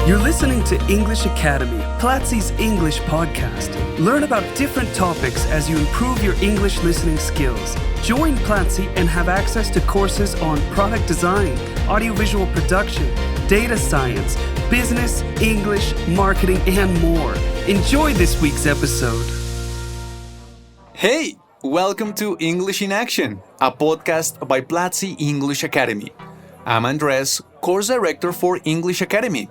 You're listening to English Academy, Platzi's English podcast. Learn about different topics as you improve your English listening skills. Join Platzi and have access to courses on product design, audiovisual production, data science, business, English, marketing, and more. Enjoy this week's episode. Hey, welcome to English in Action, a podcast by Platzi English Academy. I'm Andres, course director for English Academy.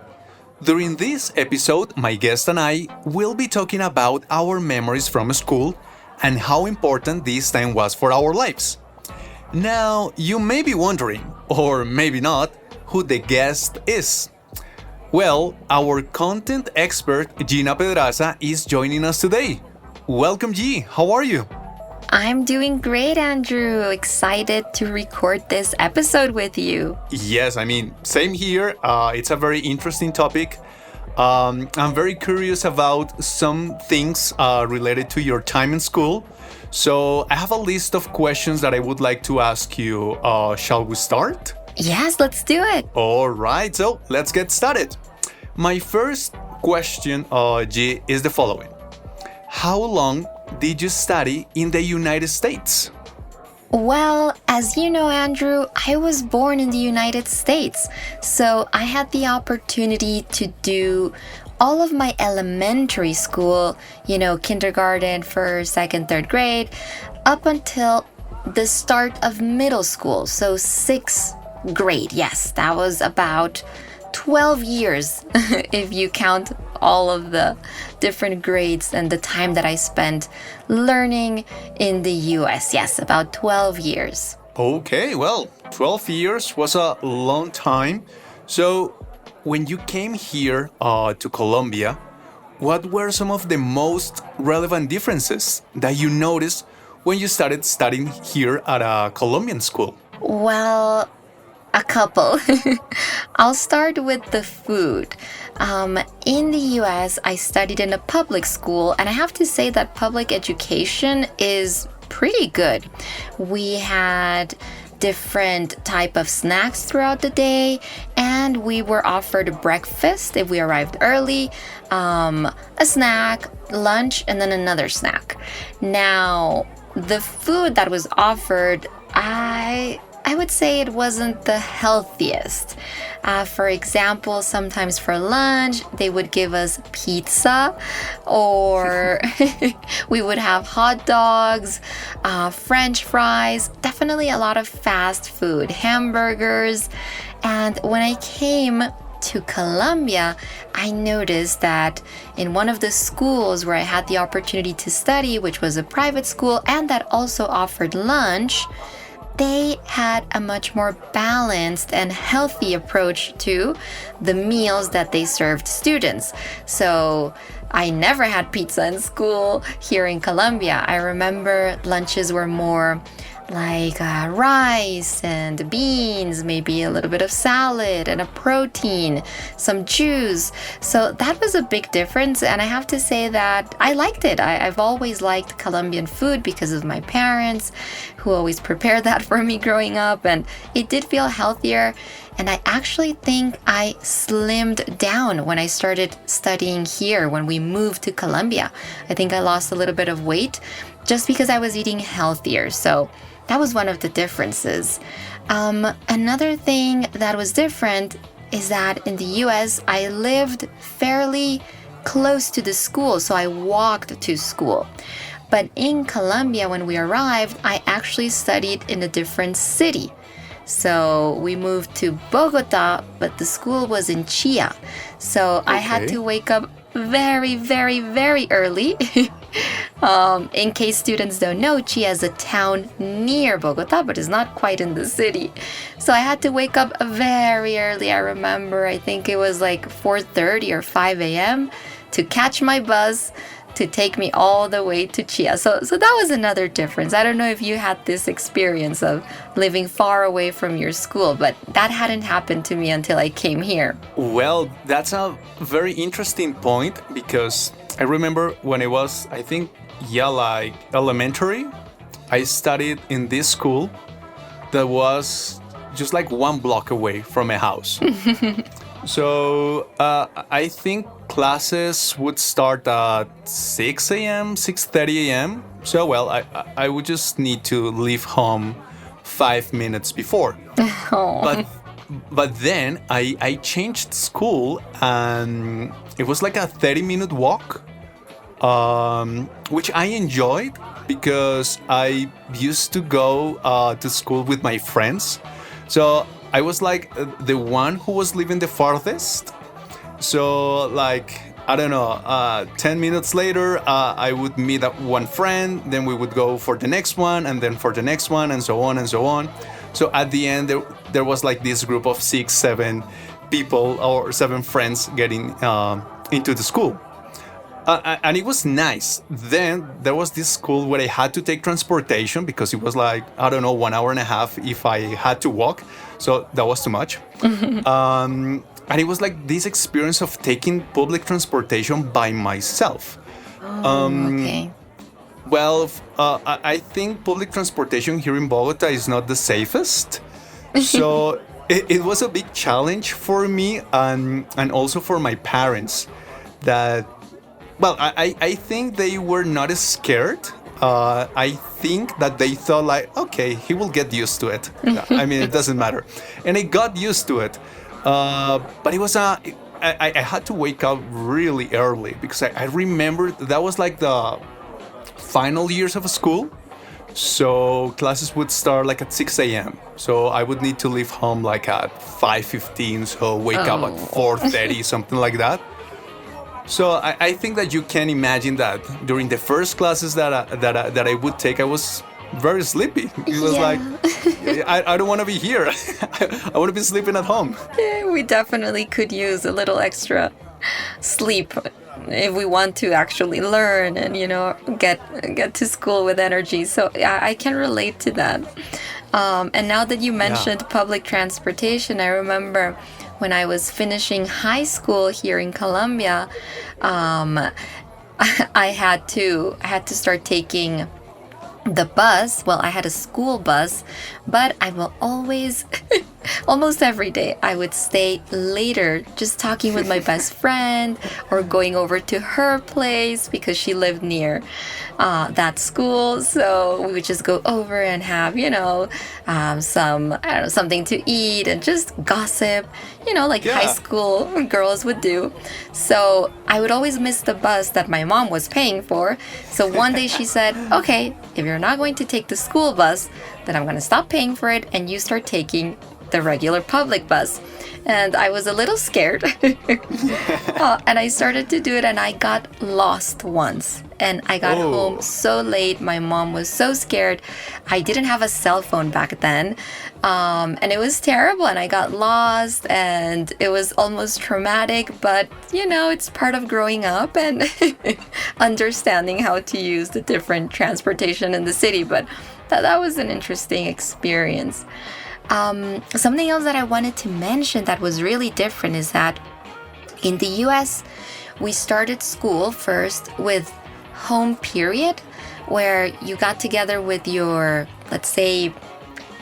During this episode, my guest and I will be talking about our memories from school and how important this time was for our lives. Now, you may be wondering, or maybe not, who the guest is. Well, our content expert, Gina Pedraza, is joining us today. Welcome, G. How are you? I'm doing great, Andrew. Excited to record this episode with you. Yes, same here. It's a very interesting topic. I'm very curious about some things related to your time in school. So I have a list of questions that I would like to ask you. Shall we start? Yes, let's do it. All right, so let's get started. My first question, G, is the following. How long did you study in the United States? Well, as you know, Andrew, I was born in the United States, so I had the opportunity to do all of my elementary school, kindergarten, first, second, third grade, up until the start of middle school, so sixth grade. Yes, that was about 12 years if you count all of the different grades and the time that I spent learning in the US. Yes, about 12 years. Okay, well, 12 years was a long time. So, when you came here to Colombia, what were some of the most relevant differences that you noticed when you started studying here at a Colombian school? Well, a couple. I'll start with the food. In the US, I studied in a public school, and I have to say that public education is pretty good. We had different type of snacks throughout the day, and we were offered breakfast if we arrived early, a snack, lunch, and then another snack. Now, the food that was offered, I would say it wasn't the healthiest. For example, sometimes for lunch, they would give us pizza, or we would have hot dogs, French fries, definitely a lot of fast food, hamburgers. And when I came to Colombia, I noticed that in one of the schools where I had the opportunity to study, which was a private school and that also offered lunch, they had a much more balanced and healthy approach to the meals that they served students. So I never had pizza in school here in Colombia. I remember lunches were more like rice and beans, maybe a little bit of salad and a protein, some juice. So that was a big difference, and I have to say that I liked it. I've always liked Colombian food because of my parents who always prepared that for me growing up, and it did feel healthier. And I actually think I slimmed down when I started studying here, when we moved to Colombia. I think I lost a little bit of weight just because I was eating healthier. So that was one of the differences. Another thing that was different is that in the US, I lived fairly close to the school, so I walked to school. But in Colombia, when we arrived, I actually studied in a different city. So we moved to Bogota, but the school was in Chía. So I had to wake up very, very, very early. In case students don't know, Chía is a town near Bogota, but it's not quite in the city. So I had to wake up very early. I remember, I think it was like 4:30 or 5 a.m. to catch my bus to take me all the way to Chía. So that was another difference. I don't know if you had this experience of living far away from your school, but that hadn't happened to me until I came here. Well, that's a very interesting point, because I remember when I was, I think, like elementary, I studied in this school that was just like 1 block away from my house. So I think classes would start at 6 a.m., 6:30 a.m. So well, I would just need to leave home 5 minutes before. Oh. But then I changed school and it was like a 30-minute walk, which I enjoyed because I used to go to school with my friends. So I was like the one who was living the farthest. So like I don't know, 10 minutes later, I would meet up one friend, then we would go for the next one, and then for the next one, and so on and so on. So at the end, there was like this group of 6, 7 people or 7 friends getting into the school. And it was nice. Then there was this school where I had to take transportation because it was like, I don't know, 1 hour and a half if I had to walk. So that was too much. And it was like this experience of taking public transportation by myself. Okay. Well, I think public transportation here in Bogota is not the safest. So it was a big challenge for me and also for my parents that, well, I think they were not as scared. I think that they thought like, okay, he will get used to it. I mean, it doesn't matter. And I got used to it. But it was I had to wake up really early because I remember that was like the final years of school. So classes would start like at 6 a.m. So I would need to leave home like at 5:15. So wake up at 4:30, something like that. So I think that you can imagine that during the first classes that I would take, I was very sleepy. It was like, I don't want to be here. I want to be sleeping at home. Yeah, we definitely could use a little extra sleep if we want to actually learn and get to school with energy. So I can relate to that. And now that you mentioned public transportation, I remember when I was finishing high school here in Colombia, I had to start taking the bus. Well, I had a school bus, but I will always, almost every day, I would stay later just talking with my best friend or going over to her place because she lived near that school. So we would just go over and have, some, I don't know, something to eat and just gossip, like high school girls would do. So I would always miss the bus that my mom was paying for. So one day she said, okay, if you're not going to take the school bus, then I'm going to stop paying for it and you start taking the regular public bus. And I was a little scared. And I started to do it and I got lost once. And I got home so late. My mom was so scared. I didn't have a cell phone back then. And it was terrible. And I got lost and it was almost traumatic. But, it's part of growing up and understanding how to use the different transportation in the city. But that was an interesting experience. Something else that I wanted to mention that was really different is that in the US, we started school first with home period, where you got together with your, let's say,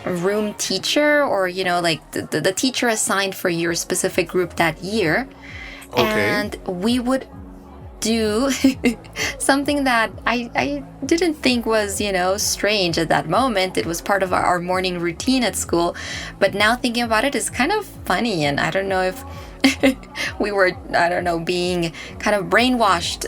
room teacher or, like the teacher assigned for your specific group that year. Okay. And we would do something that I didn't think was, strange at that moment. It was part of our morning routine at school. But now thinking about it is kind of funny. And I don't know if we were, being kind of brainwashed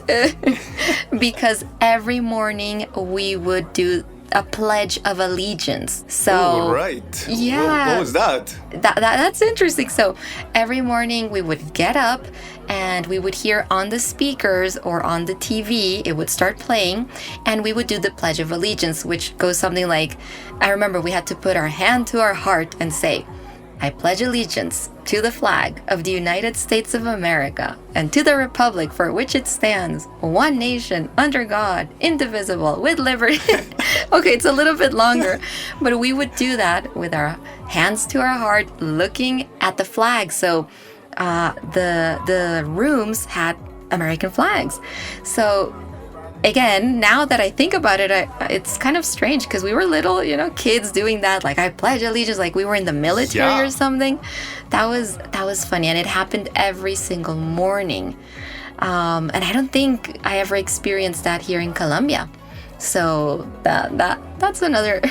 because every morning we would do a pledge of allegiance. So right. Yeah. What was that? That's interesting. So every morning we would get up and we would hear on the speakers or on the TV, it would start playing, and we would do the Pledge of Allegiance, which goes something like, I remember we had to put our hand to our heart and say, I pledge allegiance to the flag of the United States of America and to the republic for which it stands, one nation, under God, indivisible, with liberty. Okay, it's a little bit longer, but we would do that with our hands to our heart, looking at the flag. So the rooms had American flags. So again, now that I think about it, it's kind of strange because we were little, kids doing that. Like I pledge allegiance, like we were in the military or something. That was funny, and it happened every single morning. And I don't think I ever experienced that here in Colombia. So that's another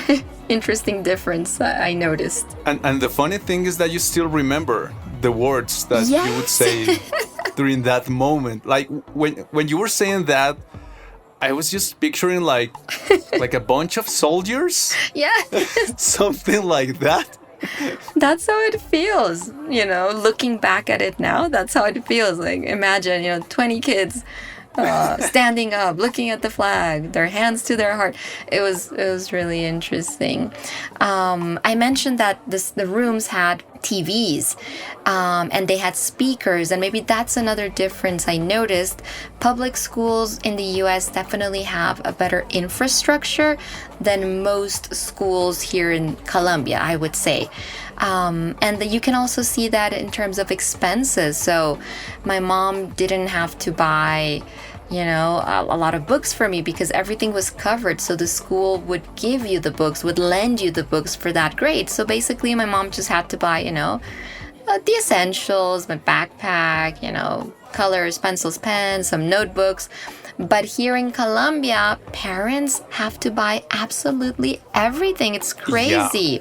interesting difference I noticed. And the funny thing is that you still remember the words that you would say during that moment. Like when you were saying that, I was just picturing like a bunch of soldiers. Yeah. Something like that. That's how it feels, looking back at it now. That's how it feels. Like imagine, 20 kids standing up, looking at the flag, their hands to their heart. It was really interesting. I mentioned that the rooms had TVs, and they had speakers, and maybe that's another difference I noticed. Public schools in the US definitely have a better infrastructure than most schools here in Colombia, I would say. And you can also see that in terms of expenses. So my mom didn't have to buy a lot of books for me because everything was covered. So the school would give you the books, would lend you the books for that grade. So basically my mom just had to buy, the essentials, my backpack, colors, pencils, pens, some notebooks. But here in Colombia, parents have to buy absolutely everything. It's crazy.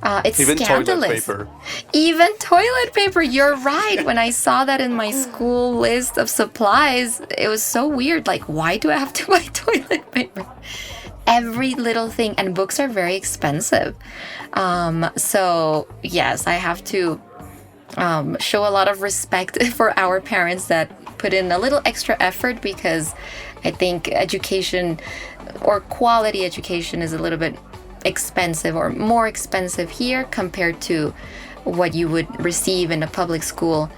It's even scandalous. Toilet paper. Even toilet paper. You're right. When I saw that in my school list of supplies, it was so weird. Like, why do I have to buy toilet paper? Every little thing. And books are very expensive. So, yes, I have to show a lot of respect for our parents that put in a little extra effort, because I think education or quality education is a little bit expensive or more expensive here compared to what you would receive in a public school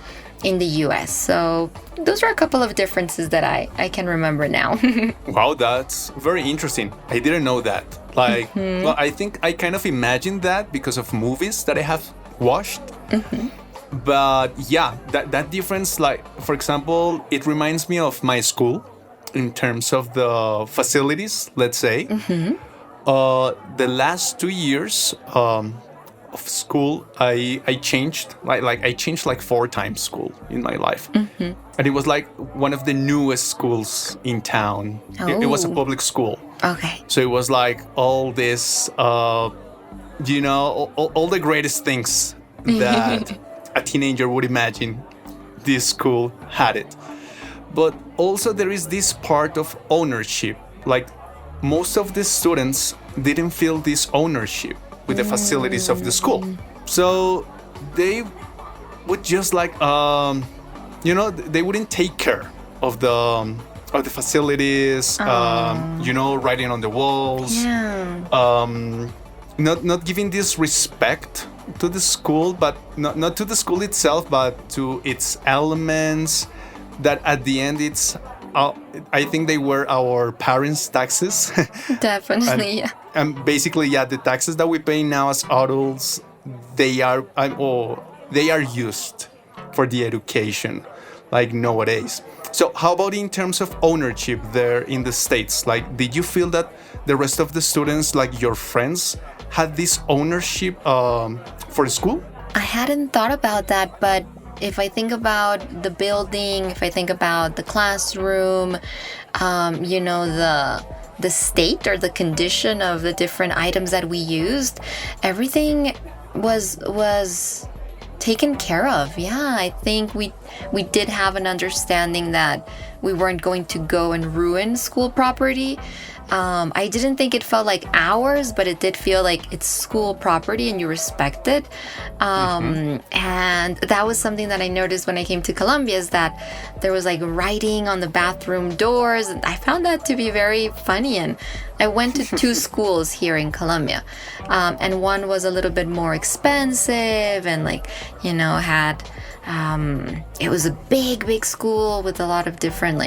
in the US. So those are a couple of differences that I can remember now. Wow, that's very interesting. I didn't know that. Like, well, I think I kind of imagined that because of movies that I have watched. But yeah, that difference, like, for example, it reminds me of my school in terms of the facilities, let's say. The last 2 years of school, I changed I changed like 4 times school in my life, and it was like one of the newest schools in town. It was a public school. Okay. So it was like all this, all the greatest things that a teenager would imagine. This school had it, but also there is this part of ownership, like. Most of the students didn't feel this ownership with the facilities of the school. So they would just they wouldn't take care of the facilities, writing on the walls, not giving this respect to the school, but not to the school itself, but to its elements, that at the end it's I think they were our parents' taxes. Definitely, yeah. And basically, the taxes that we pay now as adults, they are used for the education, like nowadays. So how about in terms of ownership there in the States? Like, did you feel that the rest of the students, like your friends, had this ownership for school? I hadn't thought about that, but if I think about the building, if I think about the classroom, the state or the condition of the different items that we used, everything was taken care of. Yeah, I think we did have an understanding that we weren't going to go and ruin school property. I didn't think it felt like ours, but it did feel like it's school property and you respect it. And that was something that I noticed when I came to Colombia, is that there was like writing on the bathroom doors. And I found that to be very funny. And I went to 2 schools here in Colombia. And one was a little bit more expensive and had, it was a big school with a lot of different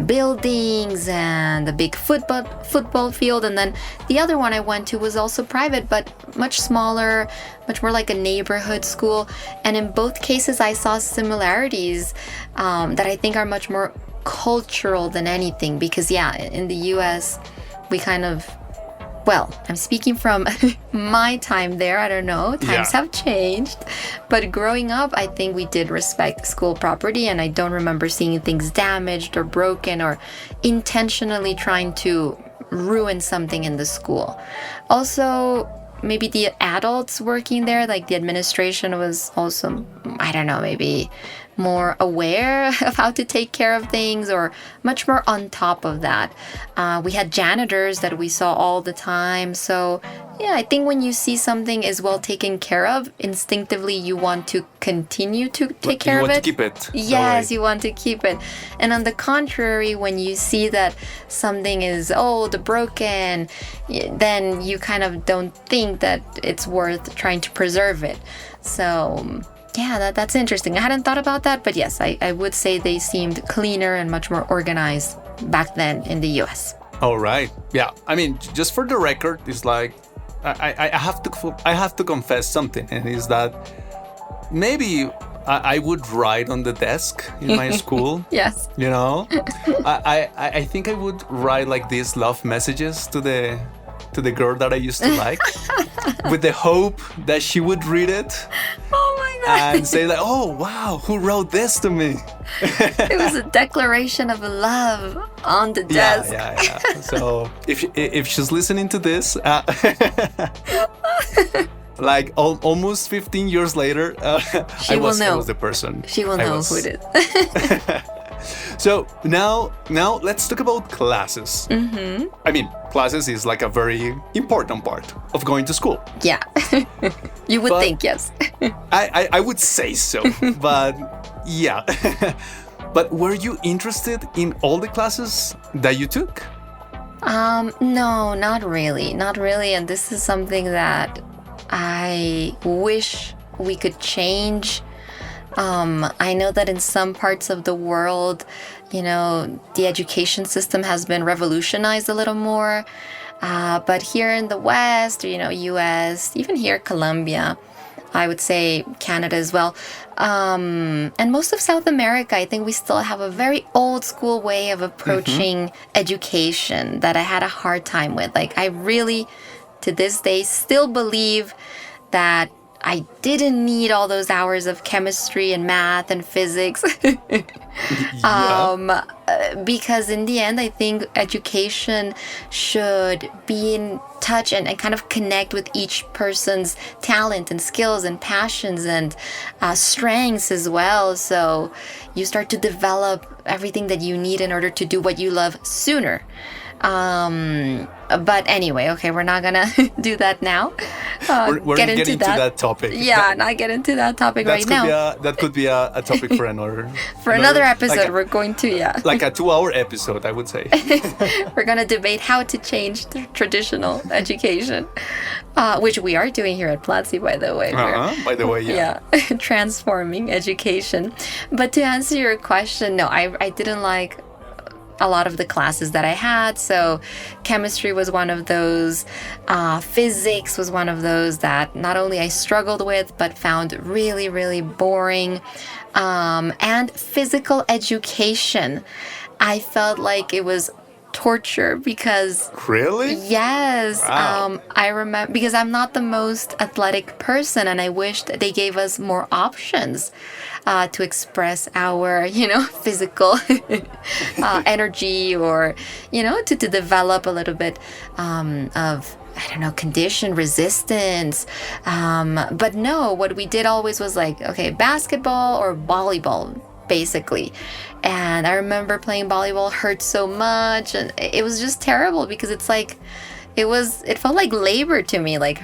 buildings and a big football field. And then the other one I went to was also private, but much smaller, much more like a neighborhood school. And in both cases, I saw similarities that I think are much more cultural than anything, because yeah, in the US we kind of, well, I'm speaking from my time there. I don't know. Times have changed. But growing up, I think we did respect school property, and I don't remember seeing things damaged or broken or intentionally trying to ruin something in the school. Also, maybe the adults working there, like the administration, was also, I don't know, maybe more aware of how to take care of things, or much more on top of that. We had janitors that we saw all the time. So yeah, I think when you see something is well taken care of, instinctively you want to continue to take care of it. You want to keep it. Yes, you want to keep it. And on the contrary, when you see that something is old, broken, then you kind of don't think that it's worth trying to preserve it. So yeah, that's interesting. I hadn't thought about that, but yes, I would say they seemed cleaner and much more organized back then in the US. All right. Yeah. I mean, just for the record, it's like I have to confess something, and is that maybe I would write on the desk in my school. Yes. You know, I think I would write like these love messages to the girl that I used to like, with the hope that she would read it. Oh my God. And say like, oh wow, who wrote this to me? It was a declaration of love on the desk. Yeah. So if she's listening to this, like almost 15 years later, I was the person. She will know who it is. So now let's talk about classes. Mm-hmm. I mean, classes is like a very important part of going to school. Yeah, you would think, yes. I would say so, but yeah. But were you interested in all the classes that you took? No, not really. And this is something that I wish we could change. I know that in some parts of the world, the education system has been revolutionized a little more. But here in the West, US, even here, Colombia, I would say Canada as well, and most of South America, I think we still have a very old school way of approaching education that I had a hard time with. Like, I really, to this day, still believe that I didn't need all those hours of chemistry and math and physics. Because in the end, I think education should be in touch and kind of connect with each person's talent and skills and passions and strengths as well. So you start to develop everything that you need in order to do what you love sooner. But anyway, okay, we're not gonna do that now. We're getting into that topic. Yeah, not get into that topic right now. That could be a topic for another episode. Like we're going to like a 2-hour episode, I would say. We're gonna debate how to change the traditional education, which we are doing here at Platzi, by the way. By the way, yeah. Transforming education. But to answer your question, no, I didn't like a lot of the classes that I had. So chemistry was one of those, physics was one of those that not only I struggled with, but found really, really boring. And physical education, I felt like it was torture because... Really? Yes. Wow. I remember, because I'm not the most athletic person, and I wished they gave us more options to express our, physical energy, or, to develop a little bit of, condition, resistance. But no, what we did always was like, okay, basketball or volleyball, basically. And I remember playing volleyball hurt so much, and it was just terrible because it's like, it felt like labor to me, like,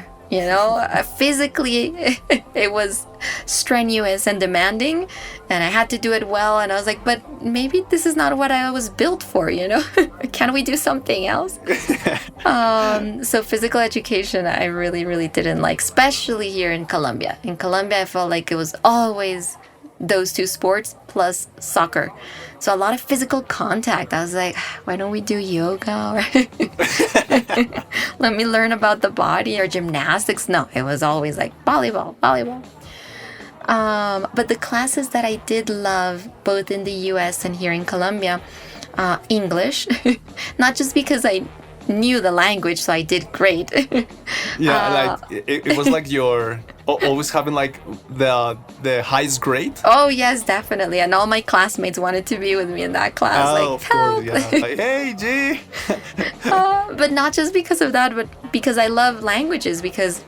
physically it was strenuous and demanding, and I had to do it well, and I was like, but maybe this is not what I was built for, Can we do something else? So physical education, I really, really didn't like, especially here in Colombia. In Colombia, I felt like it was always those two sports plus soccer. So a lot of physical contact. I was like, why don't we do yoga? Or let me learn about the body, or gymnastics. No, it was always like volleyball. But the classes that I did love, both in the US and here in Colombia, English, not just because I knew the language, so I did great. Yeah, like it was like your always having like the highest grade. Oh yes, definitely. And all my classmates wanted to be with me in that class. Oh, like, of course, help. yeah. Like, hey, G. But not just because of that, but because I love languages. Because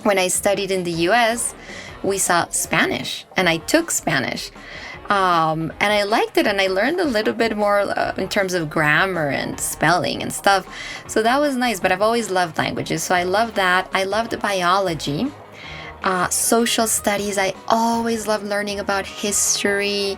when I studied in the US, we saw Spanish, and I took Spanish. And I liked it, and I learned a little bit more in terms of grammar and spelling and stuff. So that was nice, but I've always loved languages. So I loved that. I loved biology. Social studies, I always loved learning about history.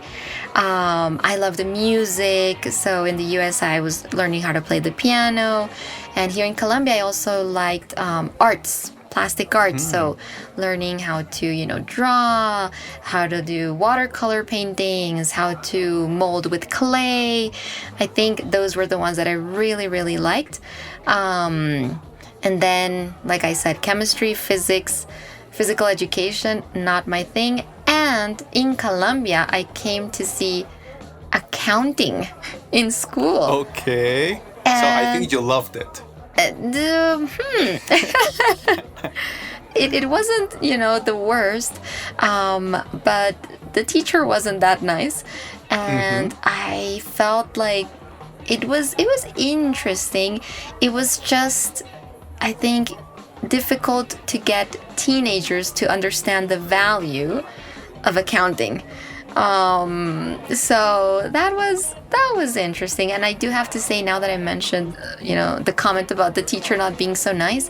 I love the music. So in the US, I was learning how to play the piano. And here in Colombia, I also liked arts, plastic arts. So learning how to, draw, how to do watercolor paintings, how to mold with clay. I think those were the ones that I really, really liked. And then, like I said, chemistry, physics, physical education, not my thing. And in Colombia, I came to see accounting in school. Okay. So I think you loved it. It wasn't, the worst, but the teacher wasn't that nice, and I felt like it was interesting. It was just, I think, difficult to get teenagers to understand the value of accounting. So that was interesting. And I do have to say, now that I mentioned, the comment about the teacher not being so nice,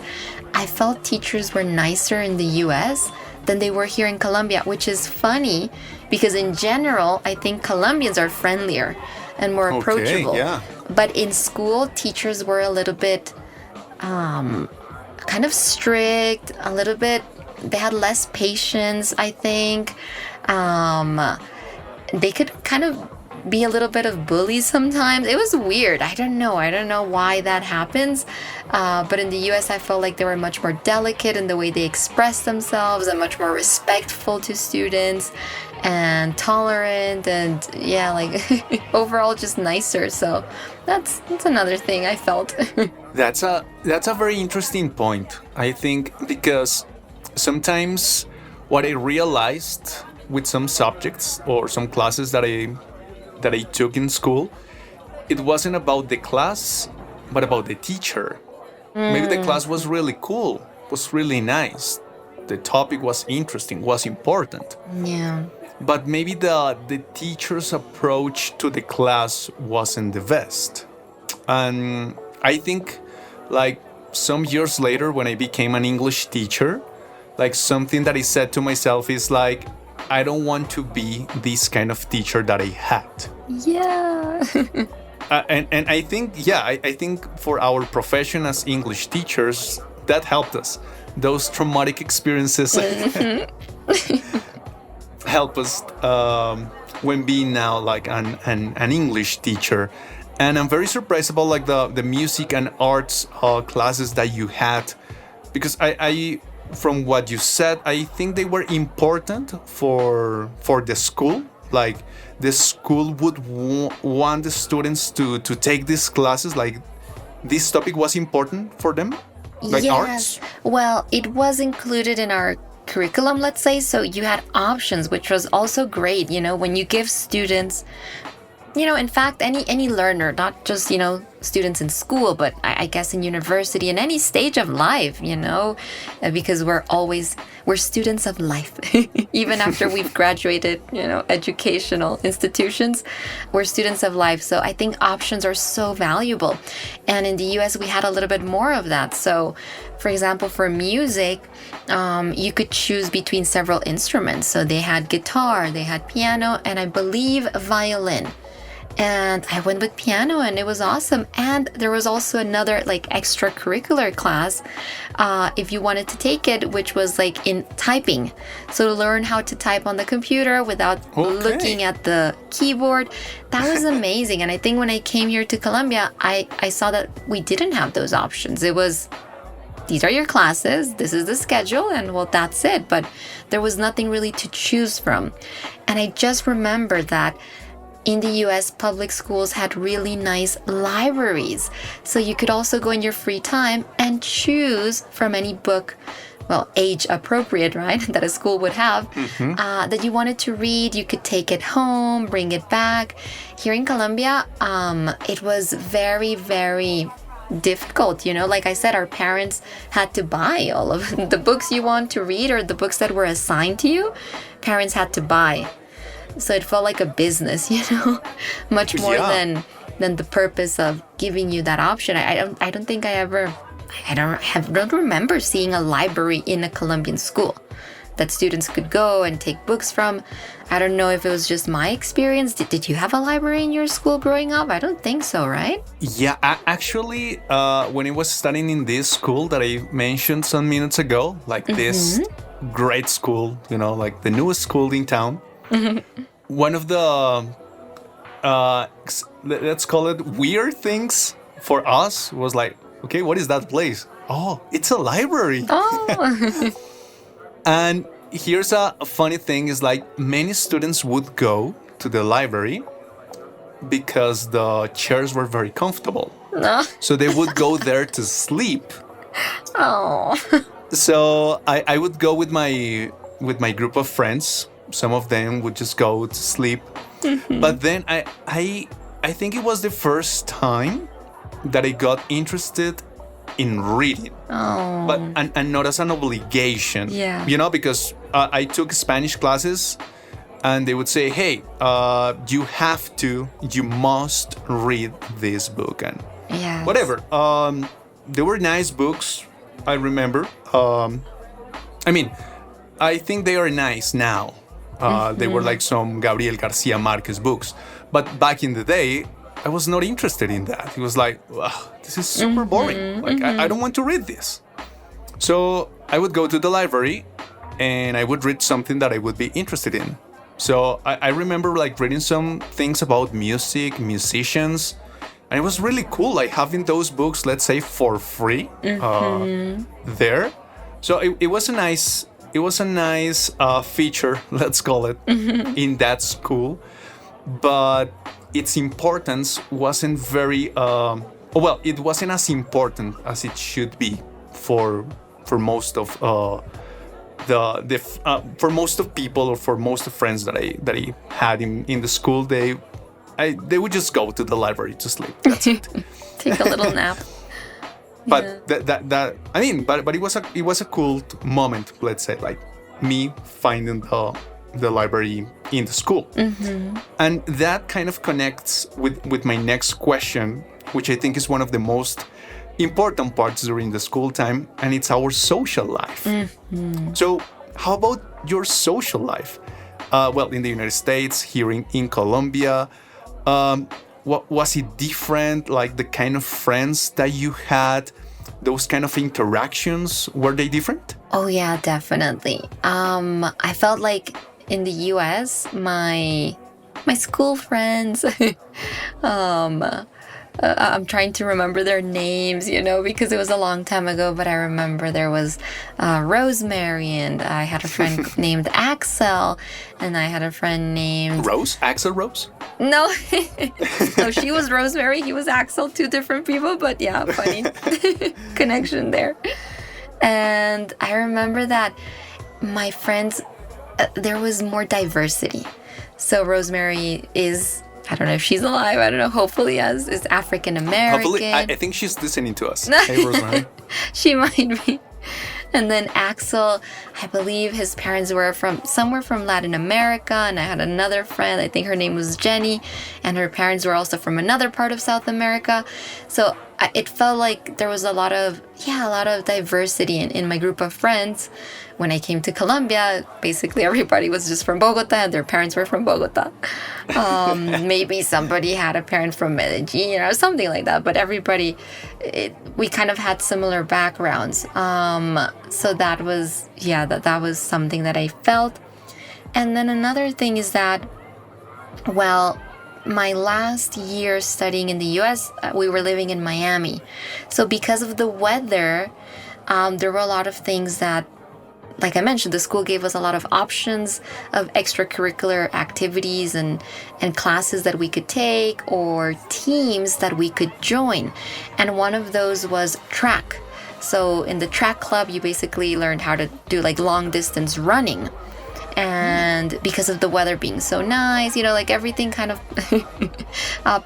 I felt teachers were nicer in the US than they were here in Colombia, which is funny because in general, I think Colombians are friendlier and more approachable. Yeah. But in school, teachers were a little bit kind of strict, a little bit, they had less patience, I think. They could kind of be a little bit of bullies sometimes. It was weird. I don't know why that happens. But in the US, I felt like they were much more delicate in the way they expressed themselves and much more respectful to students and tolerant and overall just nicer. So that's another thing I felt. That's a very interesting point, I think, because sometimes what I realized with some subjects or some classes that I took in school, it wasn't about the class, but about the teacher. Maybe the class was really cool, was really nice. The topic was interesting, was important. Yeah. But maybe the teacher's approach to the class wasn't the best. And I think, like, some years later, when I became an English teacher, like, something that I said to myself is like, I don't want to be this kind of teacher that I had. Yeah. And I think, I think for our profession as English teachers, that helped us. Those traumatic experiences help us when being now like an English teacher. And I'm very surprised about like the music and arts classes that you had, because I from what you said, I think they were important for the school. Like the school would want the students to take these classes. Like this topic was important for them, like yes. arts. Well, it was included in our curriculum, let's say, so you had options, which was also great. When you give students, in fact, any learner, not just, students in school, but I guess in university, in any stage of life, because we're students of life. Even after we've graduated, educational institutions, we're students of life. So I think options are so valuable. And in the US, we had a little bit more of that. So, for example, for music, you could choose between several instruments. So they had guitar, they had piano, and I believe violin. And I went with piano, and it was awesome. And there was also another like extracurricular class if you wanted to take it, which was like in typing. So to learn how to type on the computer without looking at the keyboard. That was amazing. And I think when I came here to Colombia, I saw that we didn't have those options. It was, these are your classes, this is the schedule, and well, that's it. But there was nothing really to choose from. And I just remember that in the US, public schools had really nice libraries. So you could also go in your free time and choose from any book, well, age appropriate, right, that a school would have, that you wanted to read. You could take it home, bring it back. Here in Colombia, it was very, very difficult. Like I said, our parents had to buy all of the books you want to read, or the books that were assigned to you. Parents had to buy. So it felt like a business, much more than the purpose of giving you that option. I don't think I don't remember seeing a library in a Colombian school that students could go and take books from. I don't know if it was just my experience. Did you have a library in your school growing up? I don't think so, right? Yeah, actually, when I was studying in this school that I mentioned some minutes ago, like this great school, like the newest school in town, one of the, let's call it weird things for us was like, okay, what is that place? Oh, it's a library. Oh. And here's a funny thing is like many students would go to the library because the chairs were very comfortable. No. So they would go there to sleep. Oh. So I would go with my group of friends. Some of them would just go to sleep. But then I think it was the first time that I got interested in reading. Oh. But and not as an obligation. Yeah. Because I took Spanish classes and they would say, hey, you must read this book and Yes. whatever. They were nice books, I remember. I think they are nice now. They were like some Gabriel Garcia Marquez books. But back in the day, I was not interested in that. It was like, this is super boring. Like, I don't want to read this. So I would go to the library and I would read something that I would be interested in. So I remember like reading some things about music, musicians, and it was really cool, like having those books, let's say, for free there. So it was a nice feature, let's call it, in that school. But its importance wasn't it wasn't as important as it should be for most of for most of people or for most of friends that I had in the school. They would just go to the library to sleep. That's it. Take a little nap. But but it was a cool moment, let's say, like me finding the library in the school. And that kind of connects with my next question, which I think is one of the most important parts during the school time, and it's our social life. So how about your social life? Well, in the United States, here in Colombia, what was it different? Like the kind of friends that you had, those kind of interactions, were they different? Oh yeah, definitely. I felt like in the US, my school friends, I'm trying to remember their names, because it was a long time ago, but I remember there was Rosemary, and I had a friend named Axel, and I had a friend named... Rose? Axel Rose? No. No, she was Rosemary, he was Axel, two different people, but yeah, funny connection there. And I remember that my friends, there was more diversity. So Rosemary is... I don't know if she's alive. I don't know. Hopefully, is African American. Hopefully, I think she's listening to us. Hey, Rosemary. She might be. And then Axel, I believe his parents were somewhere from Latin America. And I had another friend, I think her name was Jenny, and her parents were also from another part of South America. So it felt like there was a lot of diversity in my group of friends. When I came to Colombia, basically everybody was just from Bogota and their parents were from Bogota. Maybe somebody had a parent from Medellin or something like that, but everybody, we kind of had similar backgrounds. So that was, that was something that I felt. And then another thing is that, well, my last year studying in the US, we were living in Miami. So because of the weather, there were a lot of things that like I mentioned, the school gave us a lot of options of extracurricular activities and classes that we could take or teams that we could join. And one of those was track. So in the track club, you basically learned how to do like long distance running. And because of the weather being so nice, like everything kind of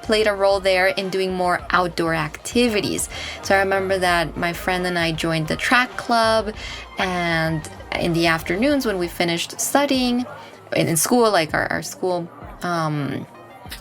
played a role there in doing more outdoor activities. So I remember that my friend and I joined the track club, and in the afternoons when we finished studying in school, like our school,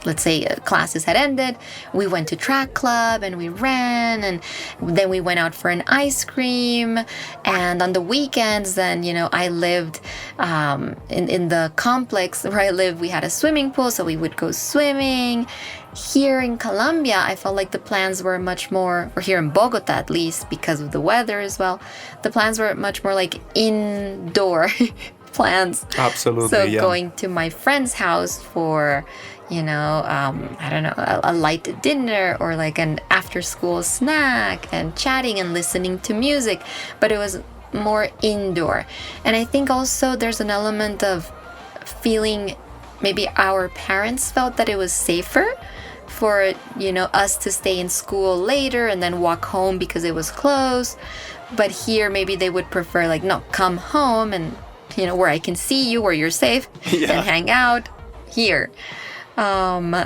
let's say classes had ended, we went to track club and we ran, and then we went out for an ice cream. And on the weekends, then I lived in the complex where I lived. We had a swimming pool, so we would go swimming. Here in Colombia, I felt like the plans were much more, or here in Bogota at least, because of the weather as well, the plans were much more like indoor plans. Absolutely. So yeah. going to my friend's house for I don't know, a light dinner or like an after school snack, and chatting and listening to music, but it was more indoor. And I think also there's an element of feeling, maybe our parents felt that it was safer for us to stay in school later and then walk home because it was close. But here maybe they would prefer like, no, come home and where I can see you, where you're safe, Yeah. and hang out here.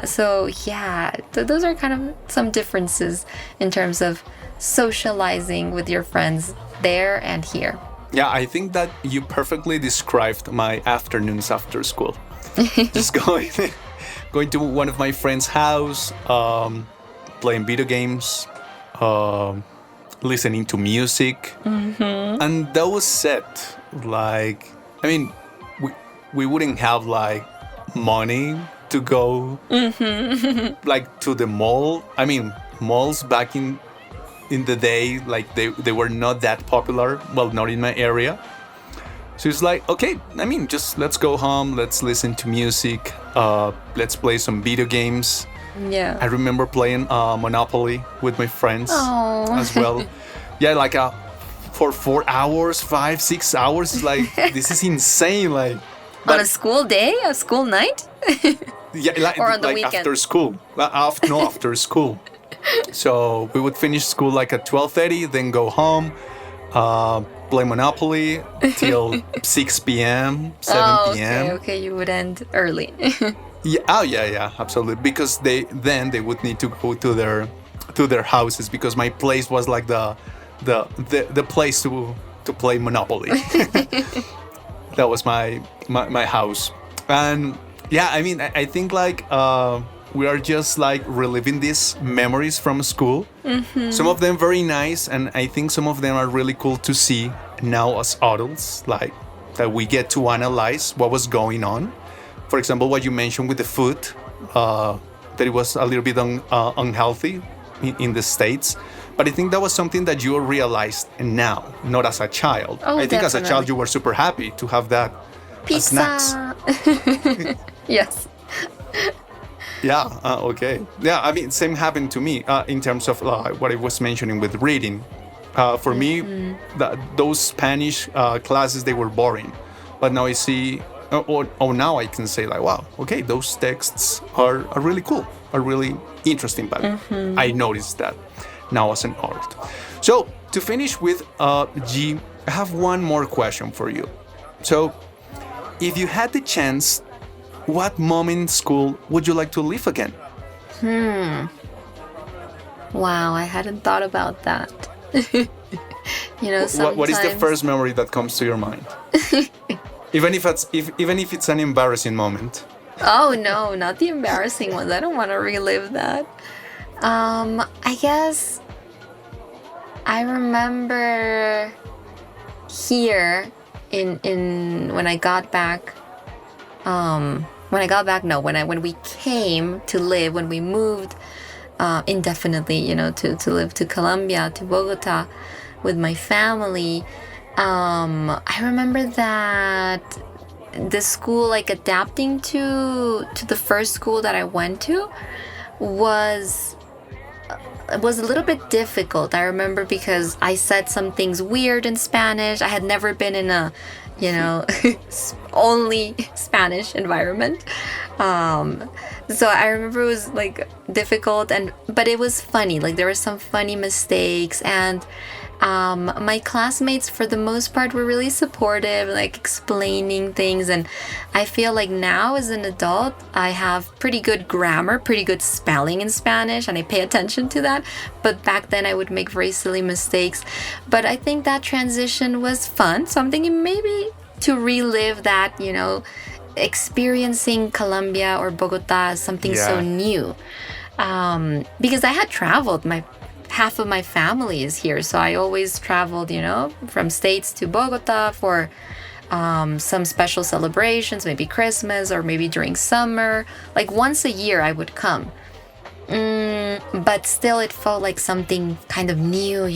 So yeah, those are kind of some differences in terms of socializing with your friends there and here. Yeah, I think that you perfectly described my afternoons after school. Just going to one of my friends' house, playing video games, listening to music, and that was set. Like, I mean, we wouldn't have like money to go like to the mall. I mean, malls back in the day, like they were not that popular. Well, not in my area. So it's like, okay, I mean, just let's go home, let's listen to music, let's play some video games. Yeah. I remember playing Monopoly with my friends as well. Yeah, like for 4 hours, 5, 6 hours. It's like, this is insane. Like, On a school day, a school night? yeah, like, Or on the like weekend? after school. After school. So we would finish school like at 12:30, then go home, play Monopoly till 6 p.m., 7 p.m. Okay, you would end early. Yeah, absolutely. Because they would need to go to their houses, because my place was like the place to play Monopoly. That was my house. And yeah, I mean, I think like we are just like reliving these memories from school. Some of them very nice, and I think some of them are really cool to see now as adults, like that we get to analyze what was going on. For example, what you mentioned with the food, that it was a little bit unhealthy in the States. But I think that was something that you realized now, not as a child. Oh, I think as a definitely. child you were super happy to have that as snacks. Pizza. Yes. Yeah, okay. Yeah, I mean, same happened to me in terms of what I was mentioning with reading. For me, those Spanish classes, they were boring. But now I see, or now I can say like, wow, okay, those texts are really cool, are really interesting. But I noticed that now as an art. So to finish with G, I have one more question for you. So if you had the chance, what moment in school would you like to live again? Wow, I hadn't thought about that. Sometimes... What is the first memory that comes to your mind? even if it's an embarrassing moment. Oh no, not the embarrassing ones. I don't want to relive that. I guess I remember here in when I got back. When we came to live, when we moved indefinitely, to live to Colombia, to Bogota with my family. I remember that the school, like adapting to the first school that I went to, was was a little bit difficult. I remember because I said some things weird in Spanish. I had never been in a, only Spanish environment. So I remember it was like difficult, but it was funny. Like there were some funny mistakes, and my classmates for the most part were really supportive, like explaining things. And I feel like now as an adult, I have pretty good grammar, pretty good spelling in Spanish, and I pay attention to that. But back then I would make very silly mistakes. But I think that transition was fun. So I'm thinking maybe to relive that, experiencing Colombia or Bogota as something so new. Because I had traveled, half of my family is here, so I always traveled, from States to Bogota for some special celebrations, maybe Christmas or maybe during summer. Like once a year I would come. But still it felt like something kind of new,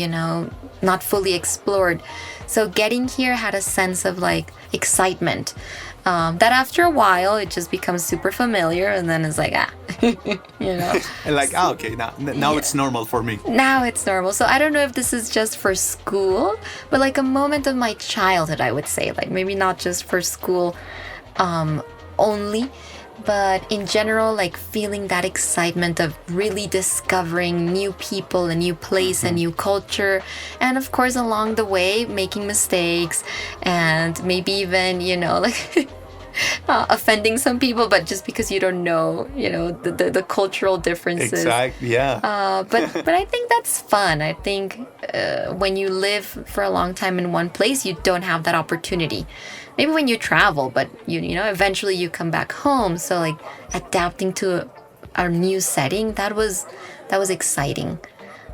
not fully explored. So getting here had a sense of like excitement. That after a while it just becomes super familiar, and then it's like Like okay, now it's normal for me. Now it's normal. So I don't know if this is just for school, but like a moment of my childhood, I would say, like maybe not just for school only, but in general, like feeling that excitement of really discovering new people, a new place, a new culture, and of course along the way making mistakes and maybe even like offending some people, but just because you don't know, the cultural differences. Exactly. Yeah. But I think that's fun. I think when you live for a long time in one place, you don't have that opportunity. Maybe when you travel, but eventually you come back home. So like adapting to a new setting, that was exciting.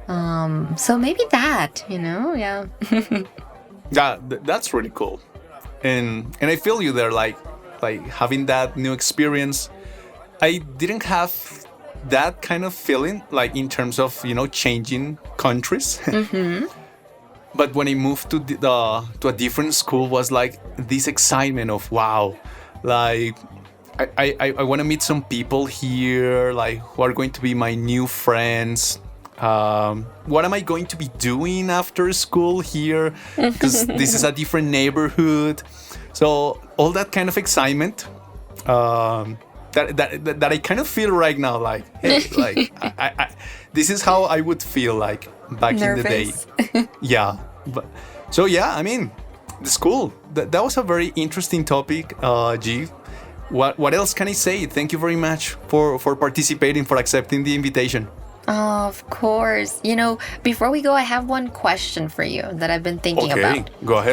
So maybe that, yeah. Yeah, that's really cool. And I feel you there, like having that new experience. I didn't have that kind of feeling, like in terms of changing countries. But when I moved to a different school, was like this excitement of wow, like I want to meet some people here, like who are going to be my new friends. What am I going to be doing after school here? Because this is a different neighborhood. So all that kind of excitement that I kind of feel right now, like hey, like I this is how I would feel like back Nervous. in the day. Yeah, but so yeah, I mean, the school. That was a very interesting topic, G. What else can I say? Thank you very much for participating, for accepting the invitation. Oh, of course. Before we go, I have one question for you that I've been thinking about. Okay,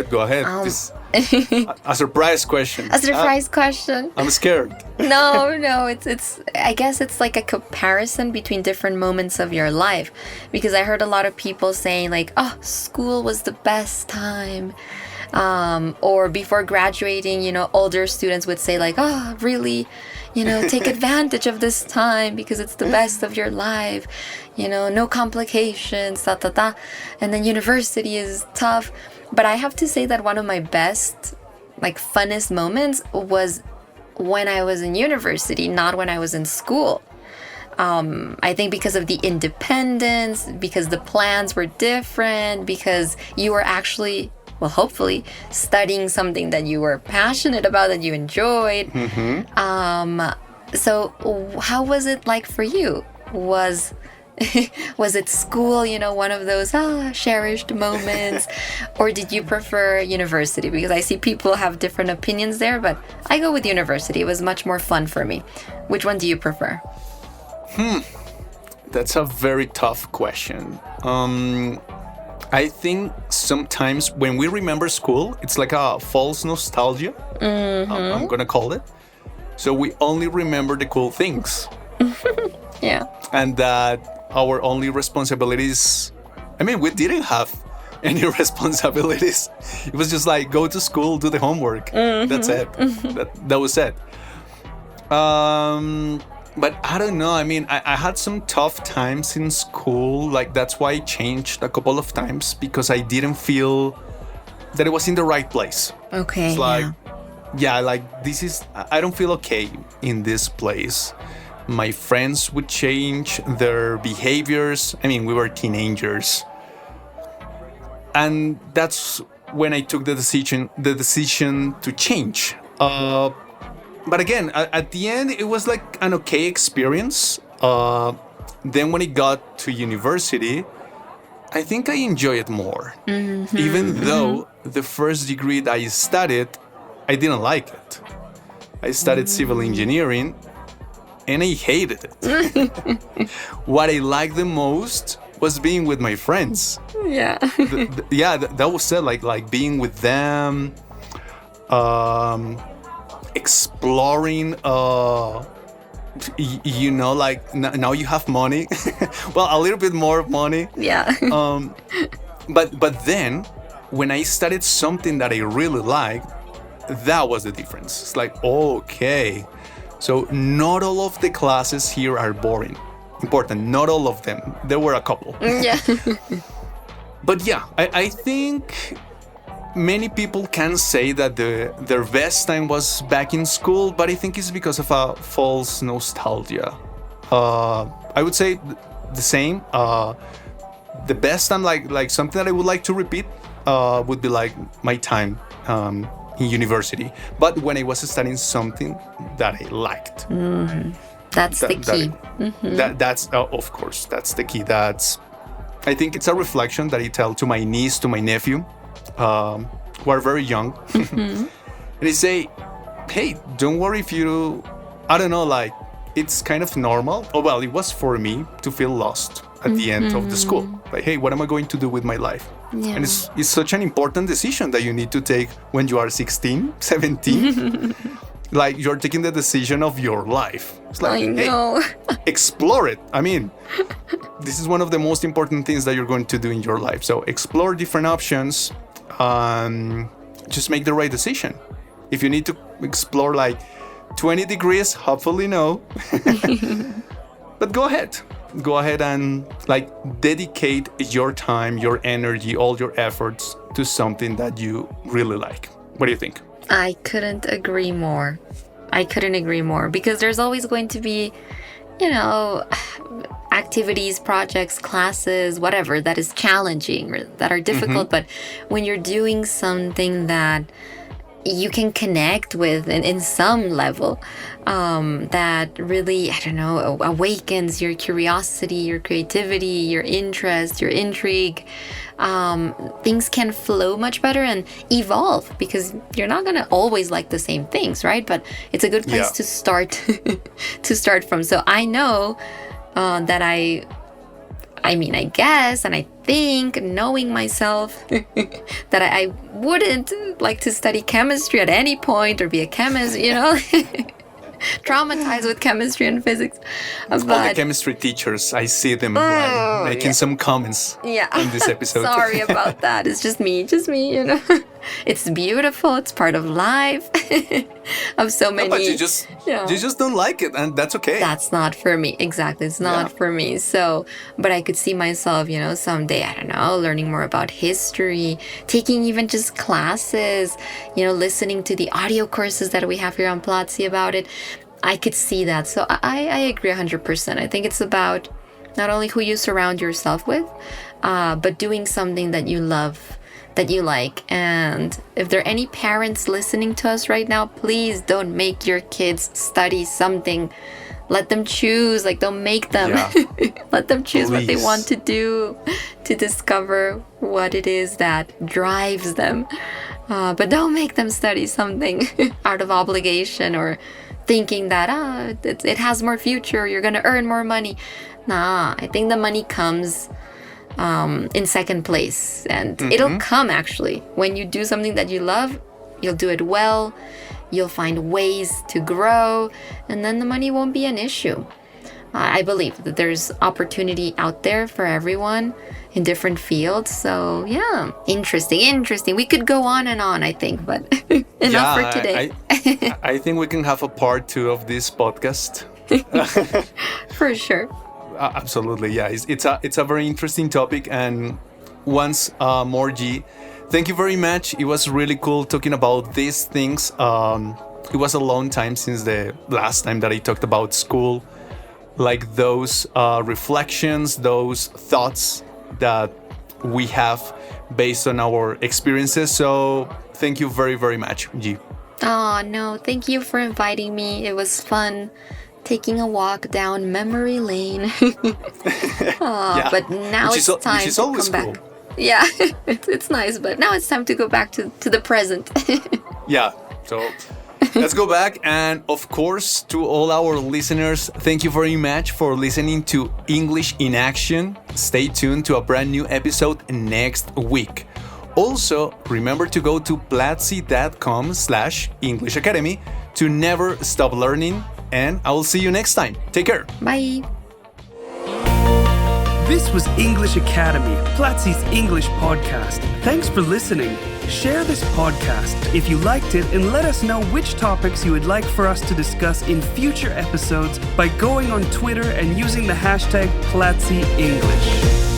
go ahead. This, a surprise question. A surprise question. I'm scared. No, it's I guess it's like a comparison between different moments of your life, because I heard a lot of people saying like, oh, school was the best time. Or before graduating, older students would say like, oh, really, take advantage of this time because it's the best of your life, no complications, and then university is tough. But I have to say that one of my best, like funnest moments was when I was in university, not when I was in school. I think because of the independence, because the plans were different, because you were actually, well, hopefully studying something that you were passionate about, that you enjoyed. So how was it like for you? Was it school, one of those cherished moments? Or did you prefer university? Because I see people have different opinions there, but I go with university. It was much more fun for me. Which one do you prefer? That's a very tough question. I think sometimes when we remember school, it's like a false nostalgia. I'm gonna call it. So we only remember the cool things. Yeah. And that our only responsibilities, I mean, we didn't have any responsibilities. It was just like go to school, do the homework. That's it. That was it. But I don't know. I mean, I had some tough times in school. Like that's why I changed a couple of times, because I didn't feel that it was in the right place. Okay. It's like, yeah, like this is, I don't feel okay in this place. my friends would change their behaviors. I mean, we were teenagers. And that's when I took the decision to change. But again, at the end, it was like an okay experience. Then when it got to university, I think I enjoy it more. Even though the first degree that I studied, I didn't like it. I studied civil engineering and I hated it. What I liked the most was being with my friends. Yeah. That was it. Like being with them, exploring. Like now you have money. Well, a little bit more money. Yeah. But then when I studied something that I really liked, that was the difference. It's like, okay, so not all of the classes here are boring. Important, not all of them. There were a couple. Yeah. But yeah, I think many people can say that their best time was back in school, but I think it's because of a false nostalgia. I would say the same. The best time, like something that I would like to repeat, would be like my time in university. But when I was studying something that I liked. That's the key. That's of course, that's the key. I think it's a reflection that I tell to my niece, to my nephew, who are very young. And I say, hey, don't worry if you, I don't know, like, it's kind of normal. Oh, well, it was for me to feel lost at the end of the school. Like, hey, what am I going to do with my life? Yeah. And it's such an important decision that you need to take when you are 16, 17. Like, you're taking the decision of your life. It's like, I know. hey, explore it. I mean, this is one of the most important things that you're going to do in your life. So explore different options. Just make the right decision. If you need to explore like 20 degrees, hopefully no. But go ahead and like dedicate your time, your energy, all your efforts to something that you really like. What do you think? I couldn't agree more. Because there's always going to be, activities, projects, classes, whatever that is challenging or that are difficult. But when you're doing something that you can connect with in some level, that really, awakens your curiosity, your creativity, your interest, your intrigue, things can flow much better and evolve, because you're not going to always like the same things, right? But it's a good place to start from. So I know that I guess, and I think, knowing myself, that I wouldn't like to study chemistry at any point or be a chemist, traumatized with chemistry and physics. All the chemistry teachers, I see them making some comments on this episode. Sorry about that. It's just me, It's beautiful. It's part of life. Of so many. No, but you just don't like it, and that's okay. That's not for me. Exactly. It's not for me. So, but I could see myself, someday, learning more about history, taking even just classes, listening to the audio courses that we have here on Platzi about it. I could see that. So I agree 100%. I think it's about not only who you surround yourself with, but doing something that you love, that you like. And if there are any parents listening to us right now, please don't make your kids study something. Let them choose. Like, don't make them. Let them choose what they want to do, to discover what it is that drives them. But don't make them study something out of obligation or thinking that it has more future, you're gonna earn more money. Nah, I think the money comes in second place, and it'll come actually when you do something that you love. You'll do it well, you'll find ways to grow, and then the money won't be an issue. I believe that there's opportunity out there for everyone in different fields. So yeah, interesting. We could go on and on, I think, but enough for today. I think we can have a part 2 of this podcast. For sure. Absolutely, yeah. It's a very interesting topic, and once more, G, thank you very much. It was really cool talking about these things. It was a long time since the last time that I talked about school. like those reflections, those thoughts that we have based on our experiences. So thank you very, very much, G. Oh, no, thank you for inviting me. It was fun taking a walk down memory lane. Yeah. But now it's time which is to always come cool. back. Yeah, it's nice, but now it's time to go back to the present. Yeah, so let's go back. And of course, to all our listeners, thank you very much for listening to English in Action. Stay tuned to a brand new episode next week. Also, remember to go to platzi.com/English Academy to never stop learning. And I will see you next time. Take care. Bye. This was English Academy, Platzi's English podcast. Thanks for listening. Share this podcast if you liked it and let us know which topics you would like for us to discuss in future episodes by going on Twitter and using the hashtag PlatziEnglish.